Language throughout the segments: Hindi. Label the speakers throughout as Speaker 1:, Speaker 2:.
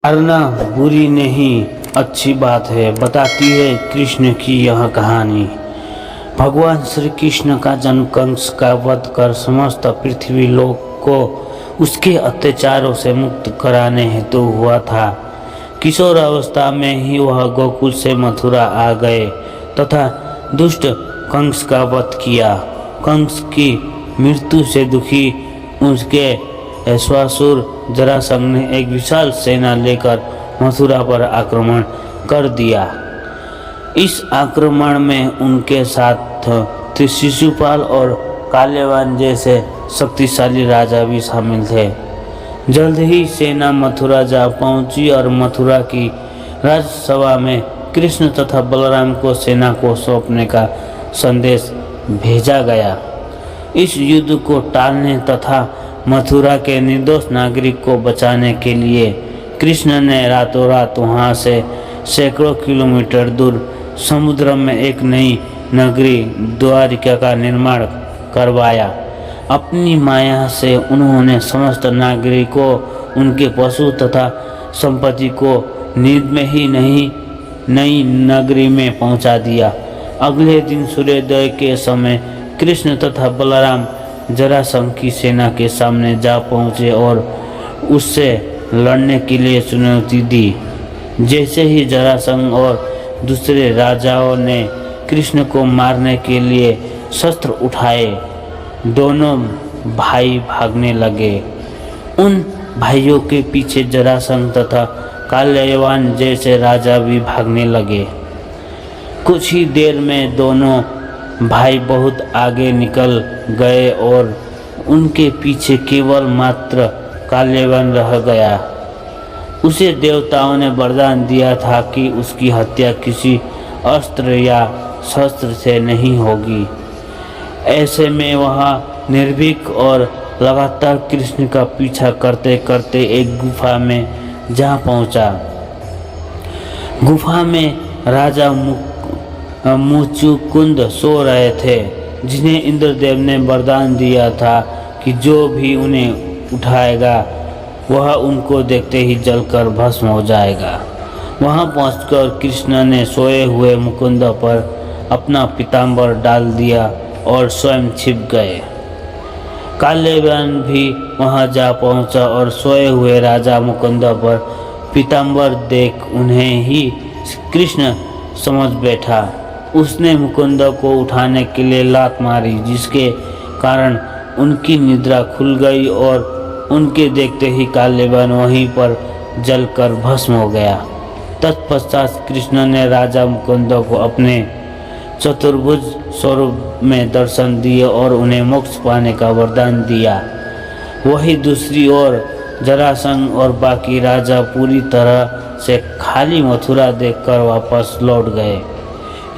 Speaker 1: मारना बुरी नहीं, अच्छी बात है, बताती है कृष्ण की यह कहानी। भगवान श्री कृष्ण का जन्म कंस का वध कर समस्त पृथ्वी लोक को उसके अत्याचारों से मुक्त कराने हेतु हुआ था। किशोर अवस्था में ही वह गोकुल से मथुरा आ गए तथा दुष्ट कंस का वध किया। कंस की मृत्यु से दुखी उसके श्वासुर जरासंध ने एक विशाल सेना लेकर मथुरा पर आक्रमण कर दिया। इस आक्रमण में उनके साथ शिशुपाल और काल्यवान जैसे शक्तिशाली राजा भी शामिल थे। जल्द ही सेना मथुरा जा पहुंची और मथुरा की राजसभा में कृष्ण तथा बलराम को सेना को सौंपने का संदेश भेजा गया। इस युद्ध को टालने तथा मथुरा के निर्दोष नागरिक को बचाने के लिए कृष्ण ने रातों रात वहां से सैकड़ों किलोमीटर दूर समुद्र में एक नई नगरी द्वारिका का निर्माण करवाया। अपनी माया से उन्होंने समस्त नागरिकों, उनके पशु तथा संपत्ति को नींद में ही नई नगरी में पहुंचा दिया। अगले दिन सूर्योदय के समय कृष्ण तथा बलराम जरासंध की सेना के सामने जा पहुंचे और उससे लड़ने के लिए चुनौती दी। जैसे ही जरासंध और दूसरे राजाओं ने कृष्ण को मारने के लिए शस्त्र उठाए, दोनों भाई भागने लगे। उन भाइयों के पीछे जरासंध तथा काल्यवान जैसे राजा भी भागने लगे। कुछ ही देर में दोनों भाई बहुत आगे निकल गए और उनके पीछे केवल मात्र काल्यवान रह गया। उसे देवताओं ने वरदान दिया था कि उसकी हत्या किसी अस्त्र या शस्त्र से नहीं होगी। ऐसे में वह निर्भीक और लगातार कृष्ण का पीछा करते करते एक गुफा में जा पहुंचा। गुफा में राजा मुचुकुंद सो रहे थे, जिन्हें इंद्रदेव ने वरदान दिया था कि जो भी उन्हें उठाएगा वह उनको देखते ही जलकर भस्म हो जाएगा। वहां पहुंचकर कृष्ण ने सोए हुए मुकुंद पर अपना पीताम्बर डाल दिया और स्वयं छिप गए। काल्यवान भी वहां जा पहुंचा और सोए हुए राजा मुकुंद पर पीताम्बर देख उन्हें ही कृष्ण समझ बैठा। उसने मुकुंद को उठाने के लिए लात मारी, जिसके कारण उनकी निद्रा खुल गई और उनके देखते ही काल्यवान वहीं पर जलकर भस्म हो गया। तत्पश्चात कृष्ण ने राजा मुकुंद को अपने चतुर्भुज स्वरूप में दर्शन दिए और उन्हें मोक्ष पाने का वरदान दिया। वही दूसरी ओर जरासंध और बाकी राजा पूरी तरह से खाली मथुरा देखकर वापस लौट गए।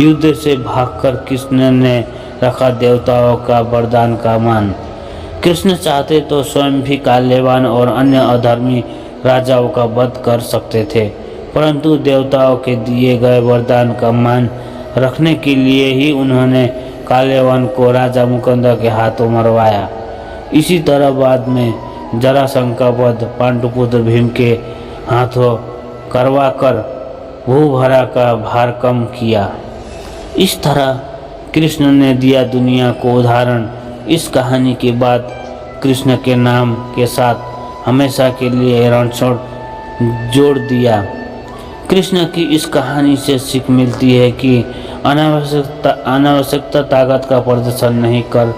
Speaker 1: युद्ध से भागकर कृष्ण ने रखा देवताओं का वरदान का मान। कृष्ण चाहते तो स्वयं भी काल्यवान और अन्य अधर्मी राजाओं का वध कर सकते थे, परंतु देवताओं के दिए गए वरदान का मान रखने के लिए ही उन्होंने काल्यवान को राजा मुकुंद के हाथों मरवाया। इसी तरह बाद में जरासंध का वध पांडुपुत्र भीम के हाथों करवाकर भूभरा का भार कम किया। इस तरह कृष्ण ने दिया दुनिया को उदाहरण। इस कहानी के बाद कृष्ण के नाम के साथ हमेशा के लिए रणछोड़ जोड़ दिया। कृष्ण की इस कहानी से सीख मिलती है कि अनावश्यकता ताकत का प्रदर्शन नहीं कर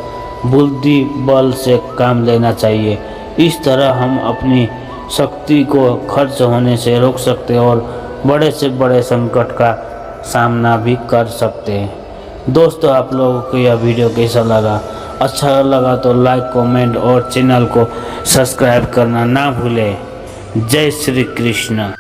Speaker 1: बुद्धि बल से काम लेना चाहिए। इस तरह हम अपनी शक्ति को खर्च होने से रोक सकते और बड़े से बड़े संकट का सामना भी कर सकते हैं। दोस्तों, आप लोगों को यह वीडियो कैसा लगा? अच्छा लगा तो लाइक, कमेंट और चैनल को सब्सक्राइब करना ना भूलें। जय श्री कृष्ण।